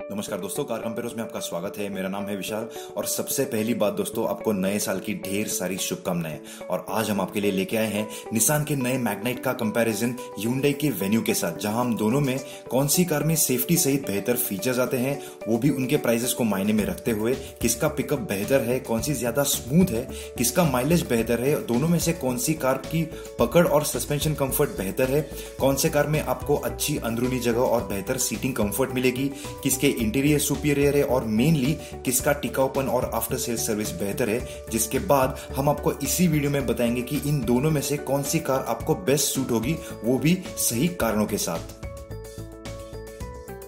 नमस्कार दोस्तों, car compares में आपका स्वागत है। मेरा नाम है विशाल और सबसे पहली बात दोस्तों, आपको नए साल की ढेर सारी शुभकामनाएं। और आज हम आपके लिए लेके आए हैं निसान के नए मैग्नाइट का कंपैरिजन Hyundai के वेन्यू के साथ, जहां हम दोनों में कौन सी कार में सेफ्टी सहित बेहतर फीचर्स आते हैं, वो भी उनके प्राइसेस को मायने में रखते हुए, किसका पिकअप बेहतर है, कौन सी ज्यादा स्मूथ है, किसका माइलेज बेहतर है, दोनों में से कौन सी कार की पकड़ और सस्पेंशन कंफर्ट बेहतर है, कौन से कार में आपको अच्छी अंदरूनी जगह और बेहतर सीटिंग कंफर्ट मिलेगी, किसके इंटीरियर सुपीरियर है और मेनली किसका टिकाऊपन और आफ्टर सेल्स सर्विस बेहतर है। जिसके बाद हम आपको इसी वीडियो में बताएंगे कि इन दोनों में से कौन सी कार आपको बेस्ट सूट होगी, वो भी सही कारणों के साथ।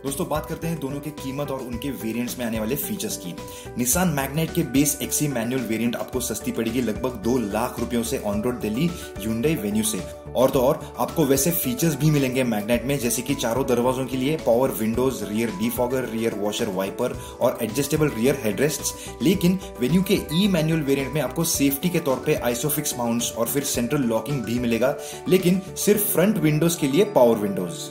दोस्तों बात करते हैं दोनों की कीमत और उनके वेरिएंट्स में आने वाले फीचर्स की। निसान मैग्नाइट के बेस एक्सी मैनुअल वेरिएंट आपको सस्ती पड़ेगी लगभग 2 लाख रुपयों से on road Delhi Hyundai venue से। और तो और आपको वैसे फीचर्स भी मिलेंगे मैग्नाइट में, जैसे कि चारों दरवाजों के लिए power windows, rear defogger, rear washer wiper और एडजस्टेबल रियर हेडरेस्ट्स। लेकिन वेन्यू के ई मैनुअल वेरिएंट में आपको सेफ्टी के तौर पे आइसोफिक्स माउंट्स और फिर सेंट्रल लॉकिंग भी मिलेगा, लेकिन सिर्फ फ्रंट विंडोज के लिए पावर विंडोज।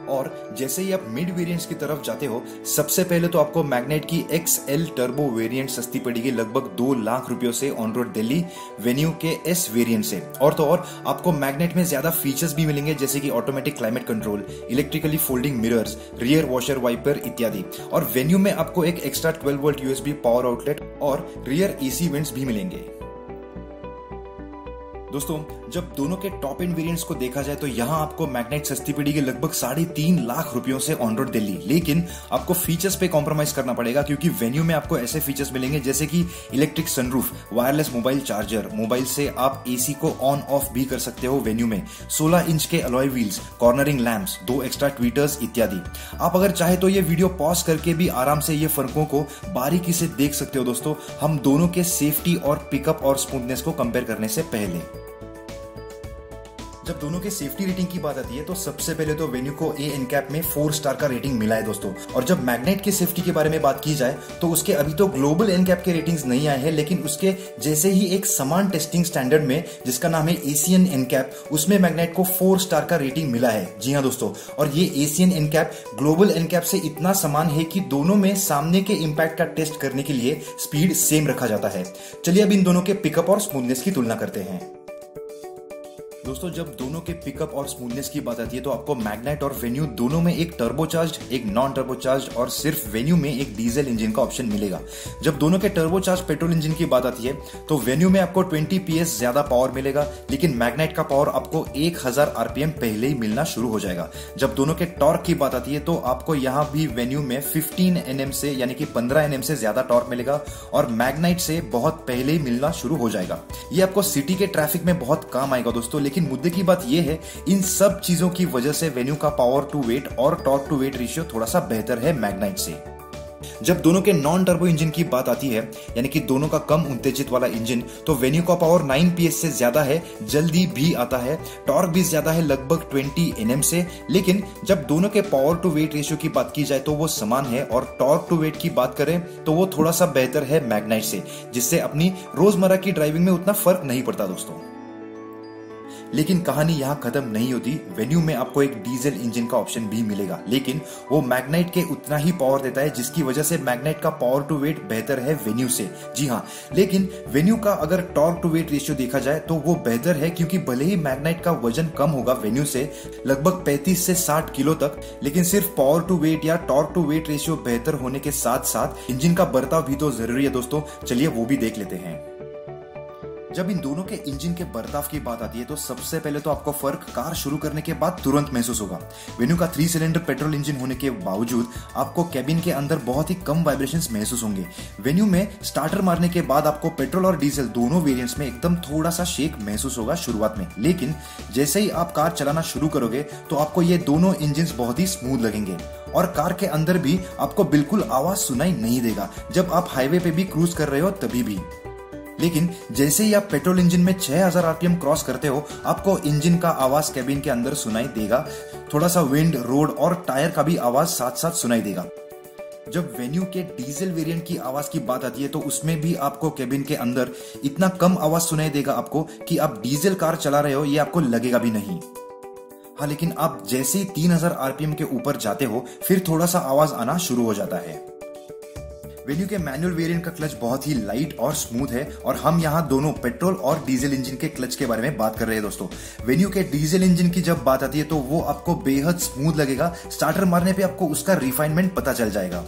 और जैसे ही आप मिड वेरिएंट्स की तरफ जाते हो, सबसे पहले तो आपको मैग्नाइट की XL टर्बो वेरिएंट सस्ती पड़ेगी लगभग 2 लाख रुपयों से ऑन रोड दिल्ली वेन्यू के S वेरिएंट से। और तो और आपको मैग्नाइट में ज्यादा फीचर्स भी मिलेंगे, जैसे कि automatic climate control, electrically folding mirrors, rear washer wiper इत्यादि। और वेन्यू में आपको एक extra 12 volt USB power outlet और रियर AC वेंट्स भी मिलेंगे। दोस्तों जब दोनों के टॉप एंड वेरिएंट्स को देखा जाए तो यहाँ आपको मैग्नाइट सस्ती पड़ेगी लगभग 3.5 लाख रुपयों से ऑन रोड दिल्ली। लेकिन आपको फीचर्स पे कॉम्प्रोमाइज करना पड़ेगा, क्योंकि वेन्यू में आपको ऐसे फीचर्स मिलेंगे जैसे कि electric sunroof, wireless mobile charger, mobile से आप AC को ऑन ऑफ भी कर सकते हो वेन्यू में, 16 इंच के alloy wheels, cornering lamps, 2 extra tweeters इत्यादि। आप अगर चाहे तो ये वीडियो पॉज करके भी आराम से ये फर्कों को बारीकी से देख सकते हो दोस्तों, हम दोनों के सेफ्टी और पिकअप और स्मूथनेस को कंपेयर करने से पहले। जब दोनों के सेफ्टी रेटिंग की बात आती है तो सबसे पहले तो वेन्यू को A NCAP में 4 स्टार का रेटिंग मिला है दोस्तों। और जब मैग्नाइट की सेफ्टी के बारे में बात की जाए तो उसके अभी तो ग्लोबल NCAP के रेटिंग्स नहीं आए हैं, लेकिन उसके जैसे ही एक समान टेस्टिंग स्टैंडर्ड में जिसका नाम है एशियन NCAP, उसमें मैग्नाइट को 4 स्टार का रेटिंग मिला है। जी हाँ दोस्तों, और ये एशियन NCAP ग्लोबल NCAP से इतना समान है कि दोनों में सामने के इंपैक्ट का टेस्ट करने के लिए स्पीड सेम रखा जाता है। चलिए अब इन दोनों के पिकअप और स्मूथनेस की तुलना करते हैं। दोस्तों जब दोनों के पिकअप और स्मूथनेस की बात आती है तो आपको मैग्नाइट और वेन्यू दोनों में एक टर्बोचार्ज्ड, एक नॉन टर्बोचार्ज्ड और सिर्फ वेन्यू में एक डीजल इंजन का ऑप्शन मिलेगा। जब दोनों के टर्बोचार्ज पेट्रोल इंजन की बात आती है तो वेन्यू में आपको 20 PS ज्यादा पावर मिलेगा, लेकिन मैग्नाइट का पावर आपको 1000 RPM पहले ही मिलना शुरू हो जाएगा। जब दोनों के टॉर्क की बात आती है तो आपको यहाँ भी वेन्यू में 15 Nm से यानी कि 15 Nm से ज्यादा टॉर्क मिलेगा और मैग्नाइट से बहुत पहले ही मिलना शुरू हो जाएगा। ये आपको सिटी के ट्रैफिक में बहुत काम आएगा दोस्तों, लेकिन मुद्दे की बात यह है इन सब चीजों की वजह से वेन्यू का पावर टू वेट और टॉर्क टू वेट रेशियो थोड़ा सा बेहतर है मैग्नाइट से। जब दोनों के नॉन टर्बो इंजन की बात आती है, यानी कि दोनों का कम उत्तेजित वाला इंजन, तो वेन्यू का पावर 9 PS से ज्यादा है, जल्दी भी आता है, टॉर्क भी ज्यादा है लगभग 20 Nm से। लेकिन जब दोनों के पावर टू वेट रेशियो की बात की जाए तो वो समान है, और टॉर्क टू वेट की बात करें तो वो थोड़ा सा बेहतर है मैग्नाइट से, जिससे अपनी रोजमर्रा की ड्राइविंग में उतना फर्क नहीं पड़ता दोस्तों। लेकिन कहानी यहां खत्म नहीं होती। वेन्यू में आपको एक डीजल इंजन का ऑप्शन भी मिलेगा, लेकिन वो मैग्नाइट के उतना ही पावर देता है, जिसकी वजह से मैग्नाइट का पावर टू वेट बेहतर है वेन्यू से। जी हां, लेकिन वेन्यू का अगर टॉर्क टू वेट रेशियो देखा जाए तो वो बेहतर है, क्योंकि भले ही मैग्नाइट का वजन कम होगा वेन्यू से लगभग 35 से 60 किलो तक, लेकिन सिर्फ पावर टू वेट या टॉर्क टू वेट रेशियो बेहतर होने के साथ साथ इंजन का बर्ताव भी तो जरूरी है दोस्तों। चलिए वो भी देख लेते हैं। जब इन दोनों के इंजन के बर्ताव की बात आती है तो सबसे पहले तो आपको फर्क कार शुरू करने के बाद तुरंत महसूस होगा। वेन्यू का 3 सिलेंडर पेट्रोल इंजन होने के बावजूद आपको कैबिन के अंदर बहुत ही कम वाइब्रेशंस महसूस होंगे। वेन्यू में स्टार्टर मारने के बाद आपको पेट्रोल और डीजल दोनों वेरिएंट्स में एकदम थोड़ा सा शेक महसूस होगा शुरुआत में, लेकिन जैसे ही आप कार चलाना शुरू करोगे तो आपको ये दोनों इंजन बहुत ही स्मूथ लगेंगे, और कार के अंदर भी आपको बिल्कुल आवाज सुनाई नहीं देगा जब आप हाईवे पे भी क्रूज कर रहे हो तभी भी। लेकिन जैसे ही आप पेट्रोल इंजन में 6000 RPM क्रॉस करते हो, आपको इंजन का आवाज कैबिन के अंदर सुनाई देगा, थोड़ा सा विंड, रोड और टायर का भी आवाज साथ साथ सुनाई देगा। जब वेन्यू के डीजल वेरिएंट की आवाज की बात आती है तो उसमें भी आपको कैबिन के अंदर इतना कम आवाज सुनाई देगा आपको कि आप डीजल कार चला रहे हो ये आपको लगेगा भी नहीं। हाँ, लेकिन आप जैसे ही 3000 आरपीएम के ऊपर जाते हो फिर थोड़ा सा आवाज आना शुरू हो जाता है। वेन्यू के मैनुअल वेरिएंट का क्लच बहुत ही लाइट और स्मूथ है और हम यहाँ दोनों पेट्रोल और डीजल इंजन के क्लच के बारे में बात कर रहे हैं दोस्तों। वेन्यू के डीजल इंजन की जब बात आती है तो वो आपको बेहद स्मूथ लगेगा, स्टार्टर मारने पे आपको उसका रिफाइनमेंट पता चल जाएगा।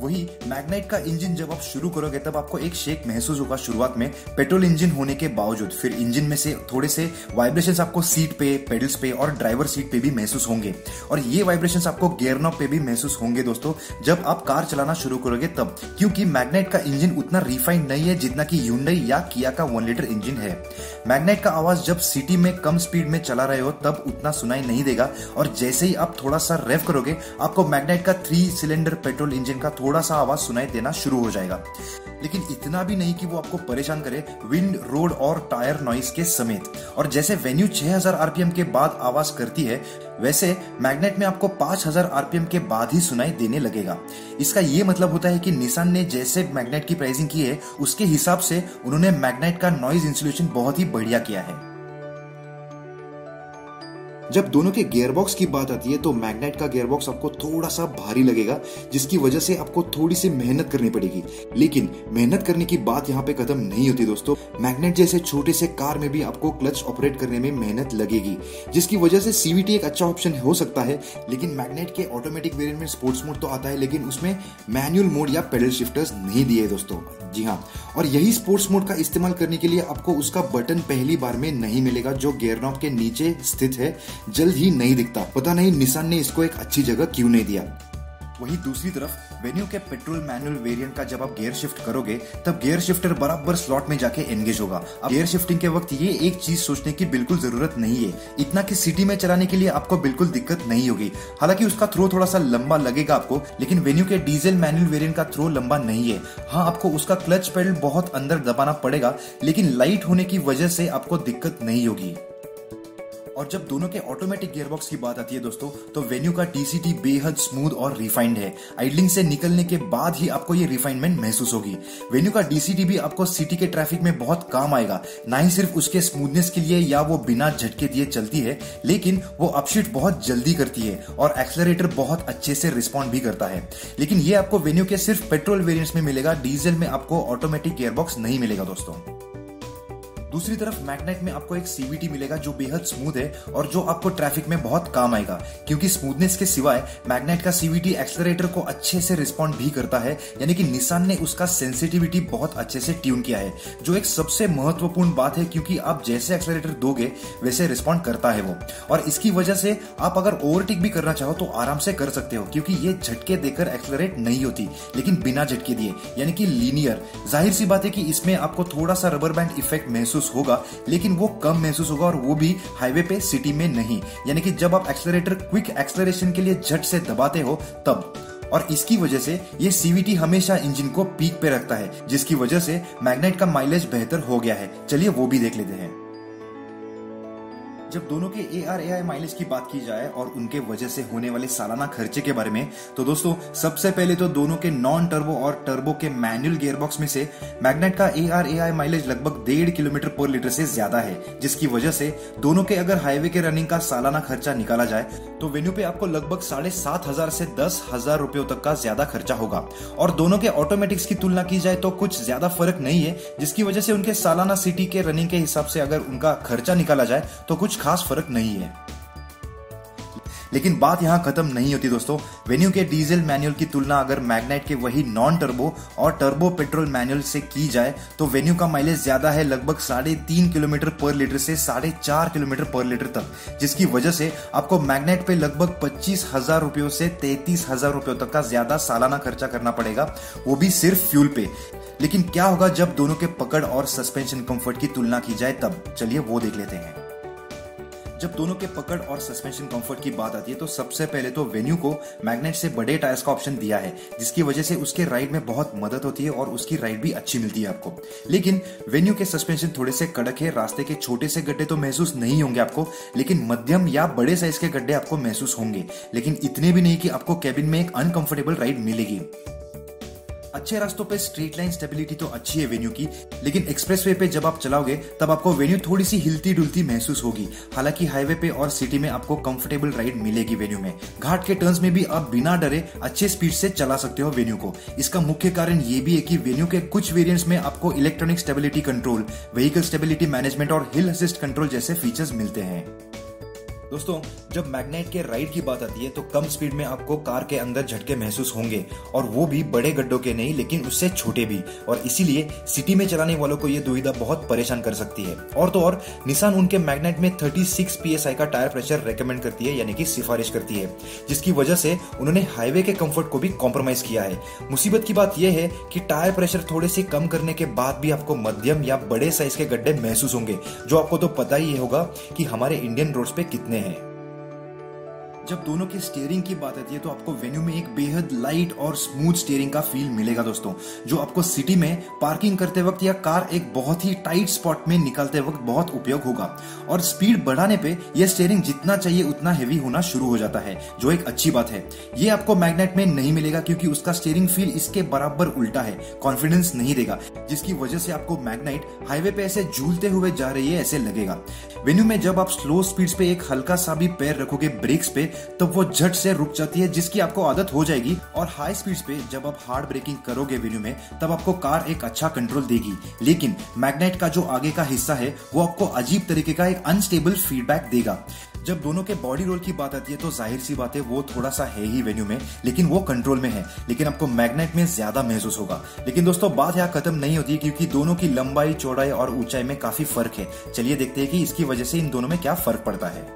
वही मैग्नाइट का इंजन जब आप शुरू करोगे तब आपको एक शेक महसूस होगा शुरुआत में, पेट्रोल इंजन होने के बावजूद। फिर इंजन में से थोड़े से वाइब्रेशंस आपको सीट पे, पेडल्स पे और ड्राइवर सीट पे भी महसूस होंगे और ये वाइब्रेशंस आपको गियर नॉब पे भी महसूस होंगे दोस्तों जब आप कार चलाना शुरू करोगे तब, क्योंकि मैग्नाइट का इंजन उतना रिफाइंड नहीं है जितना कि Hyundai या किया का 1 लीटर इंजन है। मैग्नाइट का आवाज जब सिटी में कम स्पीड में चला रहे हो तब उतना सुनाई नहीं देगा और जैसे ही आप थोड़ा सा रेव करोगे आपको मैग्नाइट का 3 सिलेंडर पेट्रोल इंजन का थोड़ा सा आवाज सुनाई देना शुरू हो जाएगा, लेकिन इतना भी नहीं कि वो आपको परेशान करे विंड, रोड और टायर नॉइस के समेत। और जैसे वेन्यू 6000 आरपीएम के बाद आवाज करती है वैसे मैग्नाइट में आपको 5000 आरपीएम के बाद ही सुनाई देने लगेगा। इसका ये मतलब होता है कि निसान ने जैसे मैग्नाइट की प्राइसिंग की है उसके हिसाब से उन्होंने मैग्नाइट का नॉइज इंसुलेशन बहुत ही बढ़िया किया है। जब दोनों के गियरबॉक्स की बात आती है तो मैग्नाइट का गियरबॉक्स आपको थोड़ा सा भारी लगेगा जिसकी वजह से आपको थोड़ी सी मेहनत करनी पड़ेगी, लेकिन मेहनत करने की बात यहाँ पे खत्म नहीं होती दोस्तों। मैग्नाइट जैसे छोटे से कार में भी आपको क्लच ऑपरेट करने में मेहनत लगेगी, जिसकी वजह से सीवीटी एक अच्छा ऑप्शन हो सकता है। लेकिन मैग्नाइट के ऑटोमेटिक वेरिएंट में स्पोर्ट्स मोड तो आता है लेकिन उसमें मैनुअल मोड या पेडल शिफ्टर्स नहीं दिए दोस्तों। जी हाँ, और यही स्पोर्ट्स मोड का इस्तेमाल करने के लिए आपको उसका बटन पहली बार में नहीं मिलेगा जो गियर नॉब के नीचे स्थित है, जल्द ही नहीं दिखता। पता नहीं निसान ने इसको एक अच्छी जगह क्यों नहीं दिया। वही दूसरी तरफ वेन्यू के पेट्रोल मैनुअल वेरिएंट का जब आप गियर शिफ्ट करोगे तब गियर शिफ्टर बराबर स्लॉट में जाके एंगेज होगा। अब गियर शिफ्टिंग के वक्त ये एक चीज सोचने की बिल्कुल जरूरत नहीं है, इतना कि सिटी में चलाने के लिए आपको बिल्कुल दिक्कत नहीं होगी। हालांकि उसका थ्रो थोड़ा सा लंबा लगेगा आपको, लेकिन वेन्यू के डीजल मैनुअल वेरिएंट का थ्रो लंबा नहीं है। हाँ, आपको उसका क्लच पेडल बहुत अंदर दबाना पड़ेगा, लेकिन लाइट होने की वजह से आपको दिक्कत नहीं होगी। और जब दोनों के ऑटोमेटिक गियरबॉक्स की बात आती है दोस्तों तो वेन्यू का डीसीटी बेहद स्मूथ और रिफाइंड है। आइडलिंग से निकलने के बाद ही आपको ये रिफाइनमेंट महसूस होगी। वेन्यू का डीसीटी भी आपको सिटी के ट्रैफिक में बहुत काम आएगा, ना ही सिर्फ उसके स्मूथनेस के लिए या वो बिना झटके दिए चलती है, लेकिन वो अपशिफ्ट बहुत जल्दी करती है और एक्सेलरेटर बहुत अच्छे से रिस्पॉन्ड भी करता है। लेकिन ये आपको वेन्यू के सिर्फ पेट्रोल वेरिएंट्स में मिलेगा, डीजल में आपको ऑटोमेटिक गियरबॉक्स नहीं मिलेगा दोस्तों। दूसरी तरफ मैग्नाइट में आपको एक सीवीटी मिलेगा जो बेहद स्मूथ है और जो आपको ट्रैफिक में बहुत काम आएगा, क्योंकि स्मूथनेस के सिवाय मैग्नाइट का सीवीटी एक्सेलरेटर को अच्छे से रिस्पॉन्ड भी करता है, यानी कि निसान ने उसका सेंसिटिविटी बहुत अच्छे से ट्यून किया है, जो एक सबसे महत्वपूर्ण बात है क्योंकि आप जैसे एक्सेलरेटर दोगे वैसे रिस्पॉन्ड करता है वो। और इसकी वजह से आप अगर ओवरटेक भी करना चाहो तो आराम से कर सकते हो, क्योंकि ये झटके देकर एक्सेलरेट नहीं होती लेकिन बिना झटके दिए, यानी कि लीनियर। जाहिर सी बात है कि इसमें आपको थोड़ा सा रबर बैंड इफेक्ट महसूस होगा, लेकिन वो कम महसूस होगा और वो भी हाईवे पे, सिटी में नहीं। यानी कि जब आप एक्सेलरेटर क्विक एक्सेलरेशन के लिए झट से दबाते हो तब। और इसकी वजह से ये सीवीटी हमेशा इंजन को पीक पे रखता है, जिसकी वजह से मैग्नाइट का माइलेज बेहतर हो गया है। चलिए वो भी देख लेते हैं। जब दोनों के ARAI माइलेज की बात की जाए और उनके वजह से होने वाले सालाना खर्चे के बारे में, तो दोस्तों सबसे पहले तो दोनों के नॉन टर्बो और टर्बो के मैनुअल गियरबॉक्स में से मैग्नाइट का ARAI माइलेज लगभग 1.5 किलोमीटर पर लीटर से ज्यादा है, जिसकी वजह से दोनों के अगर हाईवे के रनिंग का सालाना खर्चा निकाला जाए तो वेन्यू पे आपको लगभग 7,500 से 10,000 रुपयों तक का ज्यादा खर्चा होगा। और दोनों के ऑटोमेटिक्स की तुलना की जाए तो कुछ ज्यादा फर्क नहीं है, जिसकी वजह से उनके सालाना सिटी के रनिंग के हिसाब से अगर उनका खर्चा निकाला जाए तो कुछ खास फर्क नहीं है। लेकिन बात यहां खत्म नहीं होती दोस्तों। वेन्यू के डीजल मैनुअल की तुलना अगर मैग्नाइट के वही नॉन टर्बो और टर्बो पेट्रोल मैनुअल से की जाए तो वेन्यू का माइलेज ज्यादा है, लगभग 3.5 किलोमीटर पर लीटर से 4.5 किलोमीटर पर लीटर तक, जिसकी वजह से आपको मैग्नाइट पे लगभग 25,000 रुपयों से 33,000 रुपयों तक का ज्यादा सालाना खर्चा करना पड़ेगा, वो भी सिर्फ फ्यूल पे। लेकिन क्या होगा जब दोनों के पकड़ और सस्पेंशन कंफर्ट की तुलना की जाए तब, चलिए वो देख लेते हैं। जब दोनों के पकड़ और सस्पेंशन कंफर्ट की बात आती है तो सबसे पहले तो वेन्यू को मैग्नाइट से बड़े टायर्स का ऑप्शन दिया है, जिसकी वजह से उसके राइड में बहुत मदद होती है और उसकी राइड भी अच्छी मिलती है आपको। लेकिन वेन्यू के सस्पेंशन थोड़े से कड़क है, रास्ते के छोटे से गड्ढे तो महसूस नहीं होंगे आपको, लेकिन मध्यम या बड़े साइज के गड्ढे आपको महसूस होंगे, लेकिन इतने भी नहीं कि आपको कैबिन में एक अनकंफर्टेबल राइड मिलेगी। अच्छे रास्तों पे स्ट्रेट लाइन स्टेबिलिटी तो अच्छी है वेन्यू की, लेकिन एक्सप्रेसवे पे जब आप चलाओगे तब आपको वेन्यू थोड़ी सी हिलती डुलती महसूस होगी। हालांकि हाईवे पे और सिटी में आपको कंफर्टेबल राइड मिलेगी वेन्यू में। घाट के टर्न्स में भी आप बिना डरे अच्छे स्पीड से चला सकते हो वेन्यू को। इसका मुख्य कारण ये भी है कि वेन्यू के कुछ वेरिएंट्स में आपको electronic stability control, vehicle stability management और हिल असिस्ट कंट्रोल जैसे फीचर्स मिलते हैं। दोस्तों, जब मैग्नाइट के राइड की बात आती है तो कम स्पीड में आपको कार के अंदर झटके महसूस होंगे, और वो भी बड़े गड्ढों के नहीं लेकिन उससे छोटे भी, और इसीलिए सिटी में चलाने वालों को ये दुविधा बहुत परेशान कर सकती है। और तो और निसान उनके मैग्नाइट में 36 PSI का टायर प्रेशर रेकमेंड करती है, यानी कि सिफारिश करती है, जिसकी वजह से उन्होंने हाईवे के कंफर्ट को भी कॉम्प्रोमाइज किया है। मुसीबत की बात यह है कि टायर प्रेशर थोड़े से कम करने के बाद भी आपको मध्यम या बड़े साइज के गड्ढे महसूस होंगे, जो आपको तो पता ही होगा कि हमारे इंडियन रोड्स पे कितने हैं। जब दोनों की स्टीयरिंग की बात आती है तो आपको वेन्यू में एक बेहद लाइट और स्मूथ स्टीयरिंग का फील मिलेगा दोस्तों, जो आपको सिटी में पार्किंग करते वक्त या कार एक बहुत ही टाइट स्पॉट में निकालते वक्त बहुत उपयोग होगा। और स्पीड बढ़ाने पे यह स्टीयरिंग जितना चाहिए उतना हेवी होना शुरू हो जाता है, जो एक अच्छी बात है। ये आपको मैग्नाइट में नहीं मिलेगा क्योंकि उसका स्टीयरिंग फील इसके बराबर उल्टा है, कॉन्फिडेंस नहीं देगा, जिसकी वजह से आपको मैग्नाइट हाईवे पे ऐसे झूलते हुए जा रही है ऐसे लगेगा। वेन्यू में जब आप स्लो स्पीड्स पे एक हल्का सा भी पैर रखोगे ब्रेक्स पे तब वो झट से रुक जाती है, जिसकी आपको आदत हो जाएगी। और हाई स्पीड्स पे जब आप हार्ड ब्रेकिंग करोगे वेन्यू में तब आपको कार एक अच्छा कंट्रोल देगी, लेकिन मैग्नाइट का जो आगे का हिस्सा है वो आपको अजीब तरीके का एक अनस्टेबल फीडबैक देगा। जब दोनों के बॉडी रोल की बात आती है तो जाहिर सी बात है वो थोड़ा सा है ही वेन्यू में, लेकिन वो कंट्रोल में है, लेकिन आपको मैग्नाइट में ज्यादा महसूस होगा। लेकिन दोस्तों, बात यहाँ खत्म नहीं होती क्योंकि दोनों की लंबाई, चौड़ाई और ऊंचाई में काफी फर्क है। चलिए देखते हैं कि इसकी वजह से इन दोनों में क्या फर्क पड़ता है।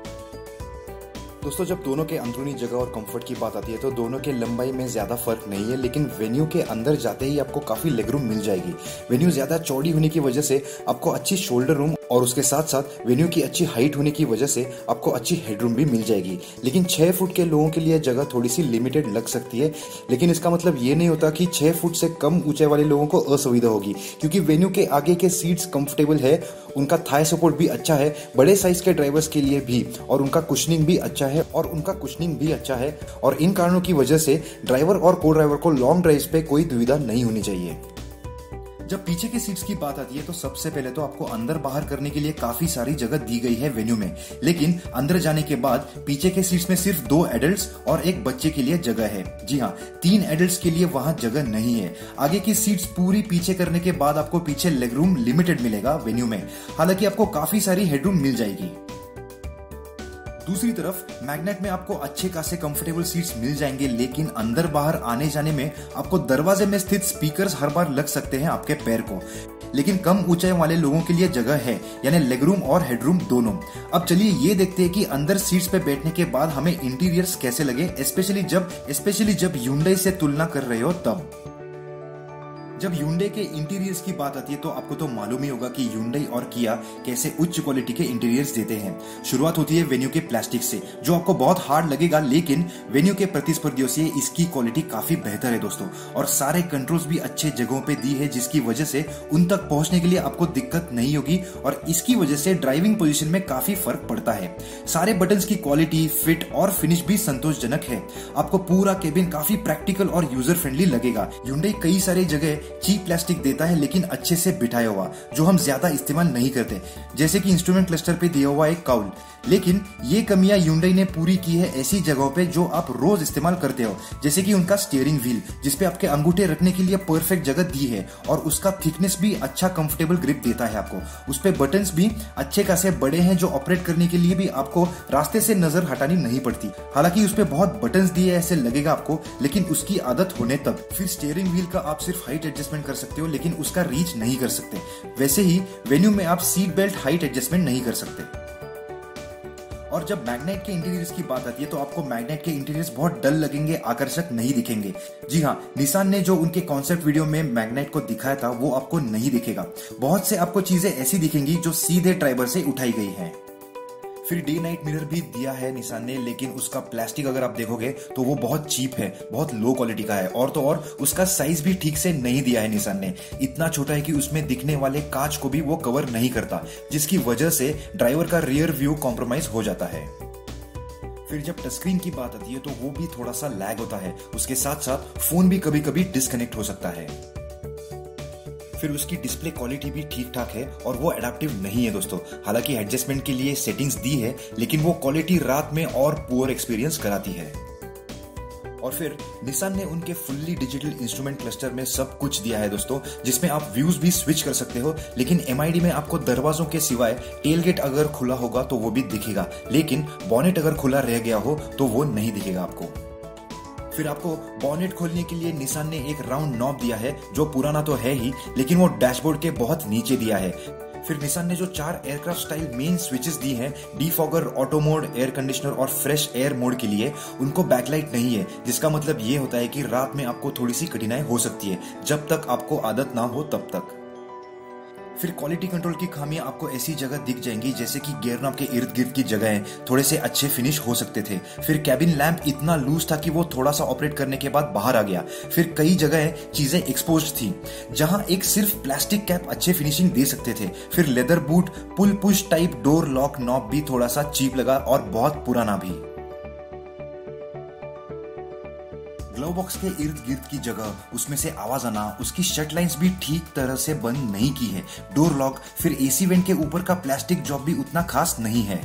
दोस्तों, जब दोनों के अंदरूनी जगह और कंफर्ट की बात आती है तो दोनों के लंबाई में ज्यादा फर्क नहीं है, लेकिन वेन्यू के अंदर जाते ही आपको काफी लेगरूम मिल जाएगी। वेन्यू ज्यादा चौड़ी होने की वजह से आपको अच्छी शोल्डर रूम और उसके साथ साथ वेन्यू की अच्छी हाइट होने की वजह से आपको अच्छी हेडरूम भी मिल जाएगी। लेकिन 6 फुट के लोगों के लिए जगह थोड़ी सी लिमिटेड लग सकती है, लेकिन इसका मतलब ये नहीं होता कि 6 फुट से कम ऊंचाई वाले लोगों को असुविधा होगी, क्योंकि वेन्यू के आगे के सीट्स कंफर्टेबल है, उनका थाई सपोर्ट भी अच्छा है बड़े साइज के ड्राइवर्स के लिए भी, और उनका कुशनिंग भी अच्छा है, और इन कारणों की वजह से ड्राइवर और को ड्राइवर को लॉन्ग ड्राइव पे कोई दुविधा नहीं होनी चाहिए। जब पीछे के सीट्स की बात आती है तो सबसे पहले तो आपको अंदर बाहर करने के लिए काफी सारी जगह दी गई है वेन्यू में, लेकिन अंदर जाने के बाद पीछे के सीट्स में सिर्फ 2 एडल्ट्स और एक बच्चे के लिए जगह है। जी हाँ, 3 एडल्ट्स के लिए वहां जगह नहीं है। आगे की सीट्स पूरी पीछे करने के बाद आपको पीछे लेग रूम लिमिटेड मिलेगा वेन्यू में, हालांकि आपको काफी सारी हेडरूम मिल जाएगी। दूसरी तरफ मैग्नाइट में आपको अच्छे खासे कंफर्टेबल सीट्स मिल जाएंगे, लेकिन अंदर बाहर आने जाने में आपको दरवाजे में स्थित स्पीकर्स हर बार लग सकते हैं आपके पैर को। लेकिन कम ऊंचाई वाले लोगों के लिए जगह है, यानी लेग रूम और हेडरूम दोनों। अब चलिए ये देखते हैं कि अंदर सीट्स पे बैठने के बाद हमें इंटीरियर्स कैसे लगे, स्पेशली जब Hyundai से तुलना कर रहे हो तब। जब Hyundai के इंटीरियर्स की बात आती है तो आपको तो मालूम ही होगा कि Hyundai और Kia कैसे उच्च क्वालिटी के इंटीरियर्स देते हैं। शुरुआत होती है वेन्यू के प्लास्टिक से, जो आपको बहुत हार्ड लगेगा, लेकिन वेन्यू के प्रतिस्पर्धियों से इसकी क्वालिटी काफी बेहतर है दोस्तों, और सारे कंट्रोल्स भी अच्छे जगहों पे दी है, जिसकी वजह से उन तक पहुंचने के लिए आपको दिक्कत नहीं होगी, और इसकी वजह से ड्राइविंग पोजीशन में काफी फर्क पड़ता है। सारे बटन्स की क्वालिटी, फिट और फिनिश भी संतोषजनक है। आपको पूरा केबिन काफी प्रैक्टिकल और यूजर फ्रेंडली लगेगा। Hyundai कई सारी जगह चीप प्लास्टिक देता है, लेकिन अच्छे से बिठाया हुआ, जो हम ज्यादा इस्तेमाल नहीं करते, जैसे कि इंस्ट्रूमेंट क्लस्टर पे दिया हुआ एक काउल। लेकिन ये कमियां Hyundai ने पूरी की है ऐसी जगहों पे जो आप रोज इस्तेमाल करते हो, जैसे कि उनका स्टीयरिंग व्हील, जिसपे आपके अंगूठे रखने के लिए परफेक्ट जगह दी है, और उसका थिकनेस भी अच्छा कंफर्टेबल ग्रिप देता है आपको। उस पे बटन्स भी अच्छे खासे बड़े हैं, जो ऑपरेट करने के लिए भी आपको रास्ते से नजर हटानी नहीं पड़ती। हालांकि उस पे बहुत बटन्स दिए ऐसे लगेगा आपको, लेकिन उसकी आदत होने तक। फिर स्टीयरिंग व्हील का आप सिर्फ हाइट एडजस्टमेंट कर सकते हो, लेकिन उसका रीच नहीं कर सकते। वैसे ही वेन्यू में आप सीट बेल्ट हाइट एडजस्टमेंट नहीं कर सकते। और जब मैग्नाइट के इंटीरियर्स की बात आती है तो आपको मैग्नाइट के इंटीरियर्स बहुत डल लगेंगे, आकर्षक नहीं दिखेंगे। जी हाँ, निसान ने जो उनके कॉन्सेप्ट वीडियो में मैग्नाइट को दिखाया था वो आपको नहीं दिखेगा। बहुत से आपको चीजें ऐसी दिखेंगी जो सीधे ड्राइवर से उठाई गई हैं। फिर डे नाइट मिरर भी दिया है निसान ने, लेकिन उसका प्लास्टिक अगर आप देखोगे तो वो बहुत चीप है, बहुत लो क्वालिटी का है, और तो और उसका साइज भी ठीक से नहीं दिया है निसान ने। इतना छोटा है कि उसमें दिखने वाले कांच को भी वो कवर नहीं करता, जिसकी वजह से ड्राइवर का रियर व्यू कॉम्प्रोमाइज हो जाता है। फिर जब टच स्क्रीन की बात आती है तो वो भी थोड़ा सा लैग होता है, उसके साथ साथ फोन भी कभी कभी डिस्कनेक्ट हो सकता है। फिर उसकी डिस्प्ले क्वालिटी भी ठीक ठाक है और वो एडाप्टिव नहीं है दोस्तों। हालांकि एडजस्टमेंट के लिए सेटिंग्स दी है, लेकिन वो क्वालिटी रात में और पुअर एक्सपीरियंस कराती है। और फिर निसान ने उनके फुल्ली डिजिटल इंस्ट्रूमेंट क्लस्टर में सब कुछ दिया है दोस्तों, जिसमें आप व्यूज भी स्विच कर सकते हो। लेकिन MID में आपको दरवाजों के सिवाय टेलगेट अगर खुला होगा तो वो भी दिखेगा, लेकिन बॉनेट अगर खुला रह गया हो तो वो नहीं दिखेगा आपको। फिर आपको बॉनेट खोलने के लिए निसान ने एक राउंड नॉब दिया है, जो पुराना तो है ही, लेकिन वो डैशबोर्ड के बहुत नीचे दिया है। फिर निसान ने जो 4 एयरक्राफ्ट स्टाइल मेन स्विचेस दी हैं, defogger, auto mode, air conditioner और फ्रेश एयर मोड के लिए, उनको बैकलाइट नहीं है, जिसका मतलब ये होता है कि रात में आपको थोड़ी सी कठिनाई हो सकती है, जब तक आपको आदत ना हो तब तक। फिर क्वालिटी कंट्रोल की खामियां आपको ऐसी जगह दिख जाएंगी जैसे कि गियर नॉब के इर्द गिर्द की जगहें थोड़े से अच्छे फिनिश हो सकते थे। फिर कैबिन लैंप इतना लूज था कि वो थोड़ा सा ऑपरेट करने के बाद बाहर आ गया। फिर कई जगह चीजें एक्सपोज्ड थी, जहां एक सिर्फ प्लास्टिक कैप अच्छे फिनिशिंग दे सकते थे। फिर leather boot pull push type door lock knob भी थोड़ा सा चीप लगा और बहुत पुराना भी। ग्लव बॉक्स के इर्द गिर्द की जगह उसमें से आवाज आना, उसकी शट लाइंस भी ठीक तरह से बंद नहीं की है। डोर लॉक, फिर AC वेंट के ऊपर का प्लास्टिक जॉब भी उतना खास नहीं है।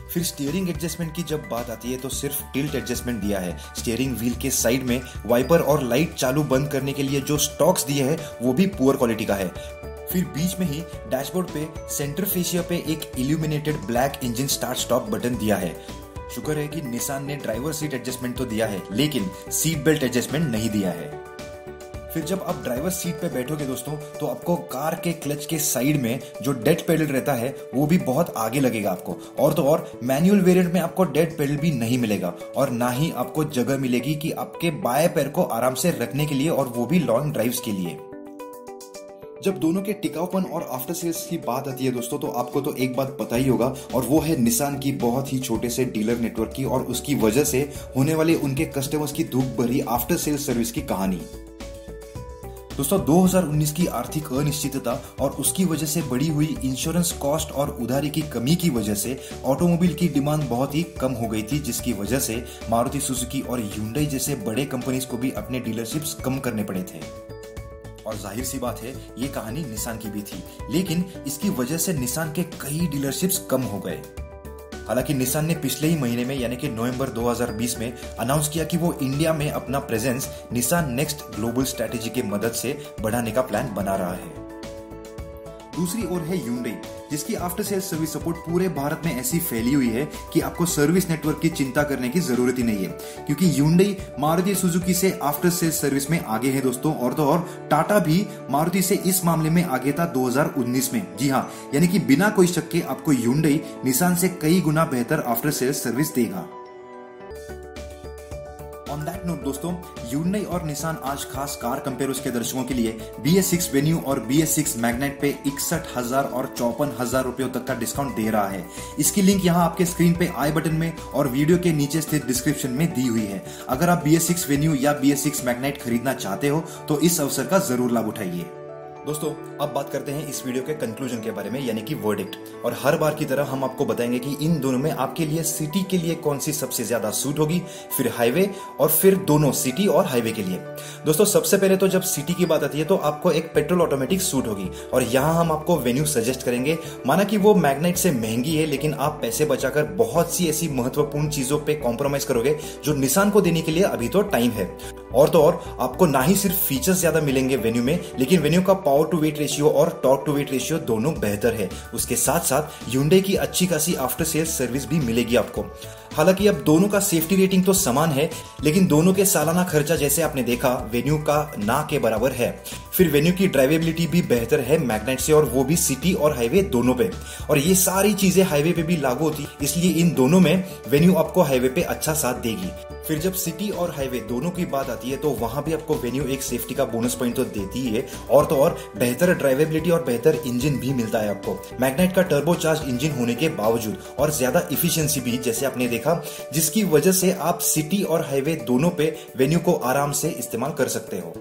फिर स्टीयरिंग एडजस्टमेंट की जब बात आती है तो सिर्फ टिल्ट एडजस्टमेंट दिया है। स्टीयरिंग व्हील के साइड में वाइपर और लाइट चालू बंद करने के लिए जो स्टॉक्स दिए हैं वो भी पुअर क्वालिटी का है। फिर बीच में ही डैशबोर्ड पे सेंटर फेसिया पे एक illuminated black engine start stop button दिया है। शुक्र है कि निसान ने ड्राइवर सीट एडजस्टमेंट तो दिया है, लेकिन सीट बेल्ट एडजस्टमेंट नहीं दिया है। फिर जब आप ड्राइवर सीट पे बैठोगे दोस्तों, तो आपको कार के क्लच के साइड में जो डेड पेडल रहता है वो भी बहुत आगे लगेगा आपको। और तो और मैनुअल वेरिएंट में आपको डेड पेडल भी नहीं मिलेगा, और ना ही आपको जगह मिलेगी कि आपके बाएं पैर को आराम से रखने के लिए, और वो भी लॉन्ग ड्राइव्स के लिए। जब दोनों के टिकाऊपन और आफ्टर सेल्स की बात आती है दोस्तों, तो आपको तो एक बात पता ही होगा, और वो है निसान की बहुत ही छोटे से डीलर नेटवर्क की और उसकी वजह से होने वाले उनके कस्टमर्स की दुख भरी आफ्टर सेल्स सर्विस की कहानी। दोस्तों 2019 की आर्थिक अनिश्चितता और उसकी वजह से बढ़ी हुई इंश्योरेंस कॉस्ट और उधारी की कमी की वजह से ऑटोमोबाइल की डिमांड बहुत ही कम हो गई थी, जिसकी वजह से मारुति सुजुकी और ह्यूंडई जैसे बड़े कंपनीज को भी अपने डीलरशिप्स कम करने पड़े थे। और जाहिर सी बात है ये कहानी निसान की भी थी, लेकिन इसकी वजह से निसान के कई डीलरशिप्स कम हो गए। हालांकि निसान ने पिछले ही महीने में यानी कि नवंबर 2020 में अनाउंस किया कि वो इंडिया में अपना presence Nissan next global strategy की मदद से बढ़ाने का प्लान बना रहा है। दूसरी ओर है ह्यूंडई, जिसकी आफ्टर सेल्स सर्विस सपोर्ट पूरे भारत में ऐसी फैली हुई है कि आपको सर्विस नेटवर्क की चिंता करने की जरूरत ही नहीं है, क्योंकि ह्यूंडई मारुति सुजुकी से आफ्टर सेल्स सर्विस में आगे है दोस्तों। और तो और टाटा भी मारुति से इस मामले में आगे था 2019 में। जी हाँ, यानी कि बिना कोई शक के आपको ह्यूंडई निसान से कई गुना बेहतर आफ्टर सेल्स सर्विस देगा। ऑन दैट नोट दोस्तों, ह्यूंडई और निसान आज खास कार कंपेयर्स के दर्शकों के लिए BS6 वेन्यू और BS6 मैग्नेट पे 61,000 और 54,000 रुपयों तक का डिस्काउंट दे रहा है। इसकी लिंक यहाँ आपके स्क्रीन पे आई बटन में और वीडियो के नीचे स्थित डिस्क्रिप्शन में दी हुई है। अगर आप BS6 वेन्यू या BS6 मैग्नेट खरीदना चाहते हो तो इस अवसर का जरूर लाभ उठाइए। दोस्तों अब बात करते हैं इस वीडियो के कंक्लूजन के बारे में, यानी कि वर्डिक्ट। और हर बार की तरह हम आपको बताएंगे कि इन दोनों में आपके लिए सिटी के लिए कौन सी सबसे ज्यादा सूट होगी, फिर हाईवे, और फिर दोनों सिटी और हाईवे के लिए। दोस्तों सबसे पहले तो जब सिटी की बात आती है तो आपको एक पेट्रोल ऑटोमेटिक सूट होगी, और यहाँ हम आपको वेन्यू सजेस्ट करेंगे। माना कि वो मैग्नेट से महंगी है, लेकिन आप पैसे बचाकर बहुत सी ऐसी महत्वपूर्ण चीजों पे कॉम्प्रोमाइज करोगे जो निसान को देने के लिए अभी तो टाइम है। और तो और आपको ना ही सिर्फ फीचर्स ज्यादा मिलेंगे वेन्यू में, लेकिन वेन्यू का पावर टू वेट रेशियो और टॉर्क टू वेट रेशियो दोनों बेहतर है। उसके साथ साथ ह्यूंडई की अच्छी खासी आफ्टर सेल्स सर्विस भी मिलेगी आपको। हालांकि अब दोनों का सेफ्टी रेटिंग तो समान है, लेकिन दोनों के सालाना खर्चा जैसे आपने देखा वेन्यू का ना के बराबर है। फिर वेन्यू की ड्राइवेबिलिटी भी बेहतर है मैग्नेट से, और वो भी सिटी और हाईवे दोनों पे। और ये सारी चीजें हाईवे पे भी लागू होती, इसलिए इन दोनों में वेन्यू आपको हाईवे पे अच्छा साथ देगी। फिर जब सिटी और हाईवे दोनों की बात आती है तो वहां भी आपको वेन्यू एक सेफ्टी का बोनस पॉइंट तो देती ही है, और तो और बेहतर ड्राइवेबिलिटी और बेहतर इंजन भी मिलता है आपको मैग्नेट का टर्बोचार्ज इंजन होने के बावजूद, और ज्यादा इफिशियंसी भी जैसे आपने देखा, जिसकी वजह से आप सिटी और हाईवे दोनों पे वेन्यू को आराम से इस्तेमाल कर सकते हो।